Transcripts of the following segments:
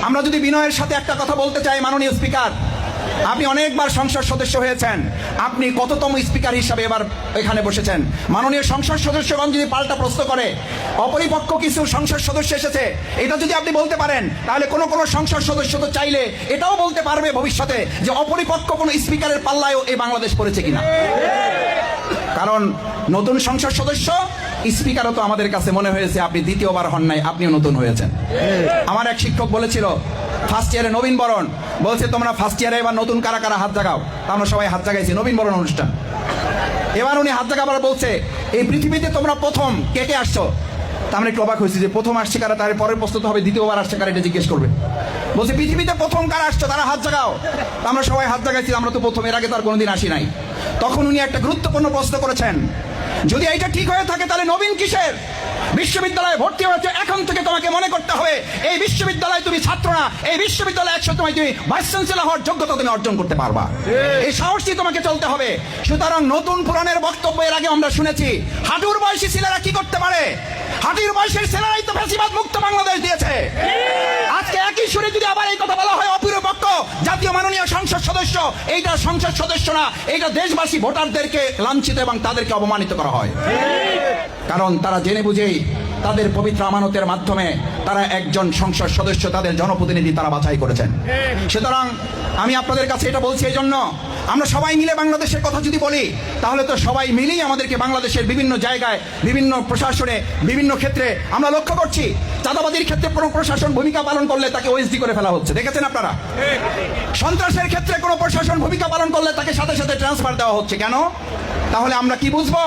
আমরা যদি বিনয়ের সাথে একটা কথা বলতে চাই, মাননীয় স্পিকার, আপনি অনেকবার সংসদ সদস্য হয়েছেন, আপনি কততম স্পিকার হিসাবে এবার এখানে বসেছেন? মাননীয় সংসদ সদস্যগণ যদি পাল্টা প্রশ্ন করে অপরিপক্ক কিছু সংসদ সদস্য এসেছে, এটা যদি আপনি বলতে পারেন, তাহলে কোন সংসদ সদস্য তো চাইলে এটাও বলতে পারবে ভবিষ্যতে যে অপরিপক্ক কোন স্পিকারের পাল্লায়ও এই বাংলাদেশ পড়েছে কিনা। কারণ নতুন সংসদ সদস্য, স্পিকারও তো আমাদের কাছে মনে হয়েছে আপনি দ্বিতীয়বার হন নাই, আপনিও নতুন হয়েছেন। আমার এক শিক্ষক বলেছিল, ফার্স্ট ইয়ারে নবীন বরণ, বলছে তোমরা ফার্স্ট ইয়ারে এবার নতুন কারা কারা হাত জাগাও। আমরা সবাই হাত জাগাইছি নবীন বরণ অনুষ্ঠান। এবার উনি হাত জাগাবার বলছে, এই পৃথিবীতে তোমরা প্রথম কে কে আসছো? তা আমরা একটু অবাক হয়েছি যে প্রথম আসছে কারা, তার পরের প্রশ্ন তো হবে দ্বিতীয়বার আসছে কারা, এটা জিজ্ঞেস করবে। বলছে পৃথিবীতে প্রথম কারা আসছো তারা হাত জাগাও। আমরা সবাই হাত জাগাইছি, আমরা তো প্রথম, এর আগে তো আর কোনোদিন আসি নাই। তখন উনি একটা গুরুত্বপূর্ণ প্রশ্ন করেছেন, যদি এইটা ঠিক হয়ে থাকে তাহলে নবীন কিসের? বিশ্ববিদ্যালয়ে ভর্তি হয়েছে, এখন থেকে তোমাকে মনে করতে হবে এই বিশ্ববিদ্যালয়ে তুমি ছাত্র না, এই বিশ্ববিদ্যালয়ে একসময় তুমি ভাইস চ্যান্সেলর হওয়ার যোগ্যতা তুমি অর্জন করতে পারবা, এই সাহস দিয়ে তোমাকে চলতে হবে। সুতরাং নতুন পুরাণের বক্তব্য এর আগে আমরা শুনেছি, হাঁটুর বয়সী ছেলেরা কি করতে পারে? হাঁটুর বয়সের ছেলেরাই তো ফ্যাসিবাদ মুক্ত বাংলাদেশ দিয়েছে। আজকে একই সুরে যদি আবার এই কথা বলা হয় অপরিপক্ক জাতীয় মাননীয় সংসদ সদস্য, এইটা সংসদ সদস্য না, এইটা দেশবাসী ভোটারদেরকে লাঞ্ছিত এবং তাদেরকে অপমানিত করা হয়। কারণ তারা জেনে বুঝেই তাদের পবিত্র আমানতের মাধ্যমে তারা একজন সংসদ সদস্য, তাদের জনপ্রতিনিধি তারা বাছাই করেছেন। সুতরাং আমি আপনাদের কাছে এটা বলছি এই জন্য, আমরা সবাই মিলে বাংলাদেশের কথা যদি বলি, তাহলে তো সবাই মিলেই আমাদেরকে বাংলাদেশের বিভিন্ন জায়গায়, বিভিন্ন প্রশাসনে, বিভিন্ন ক্ষেত্রে আমরা লক্ষ্য করছি, চাঁদাবাজির ক্ষেত্রে কোনো প্রশাসন ভূমিকা পালন করলে তাকে ওএসডি করে ফেলা হচ্ছে, দেখেছেন আপনারা? সন্ত্রাসের ক্ষেত্রে কোনো প্রশাসন ভূমিকা পালন করলে তাকে সাথে সাথে ট্রান্সফার দেওয়া হচ্ছে। কেন? তাহলে আমরা কি বুঝবো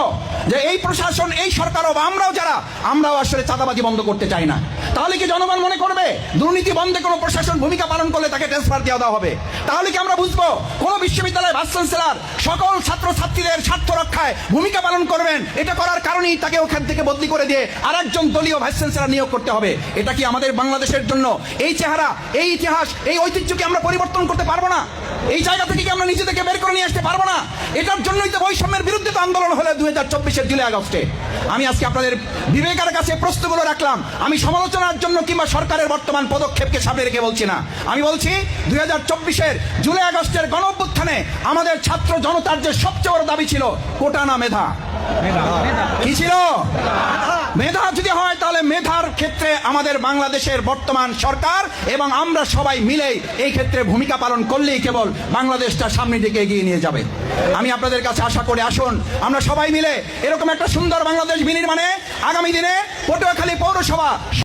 যে এই প্রশাসন, এই সরকারও বা আমরাও যারা, আমরাও আসলে চাঁদাবাজি বন্ধ করতে চাই না। তাহলে কি জনগণ মনে করবে দুর্নীতি বন্ধে কোনো প্রশাসন ভূমিকা পালন করলে তাকে ট্রান্সফার দেওয়া হবে? তাহলে কি আমরা বুঝবো কোন বিশ্ববিদ্যালয়ের ভাইস চ্যান্সেলর সকল ছাত্রছাত্রীদের স্বার্থ রক্ষায় ভূমিকা পালন করবেন? এটা করার কারণেই তাকে ওখান থেকে বদলি করে দিয়ে আরেকজন দলীয় ভাইস চ্যান্সেলর নিয়োগ করতে হবে। এটা কি আমাদের বাংলাদেশের জন্য এই চেহারা, এই ইতিহাস, এই ঐতিহ্যকে আমরা পরিবর্তন করতে পারবো না? এই জায়গা থেকে কি আমরা নিজেদেরকে বের করে নিয়ে আসতে পারবো না? এটার জন্যই তো বৈষম্যের বিরুদ্ধে তো আন্দোলন হলো 2024-এর জুলাই আগস্টে। আমি আজকে আপনাদের বিবেকের কাছে প্রশ্নগুলো রাখলাম, আমি সমালোচনার জন্য কিংবা সরকারের বর্তমান পদক্ষেপকে সামনে রেখে বলছি না। আমি বলছি 2024-এর জুলাই আগস্টের গণঅভ্যুত্থানে আমাদের ছাত্র জনতার যে সবচেয়ে বড় দাবি ছিল কোটা না মেধা। কি ছিল? মেধা যদি হয় তাহলে মেধার ক্ষেত্রে আমাদের বাংলাদেশের বর্তমান সরকার এবং আমরা সবাই মিলে এই ক্ষেত্রে ভূমিকা পালন করলেই কেবল বাংলাদেশটা সামনের দিকে এগিয়ে নিয়ে যাবে। আমি আপনাদের কাছে আশা করি, আসুন আমরা সবাই মিলে এরকম একটা সুন্দর বাংলাদেশ বিনির্মাণে আগামী দিনে পটুয়াখালী পৌরসভা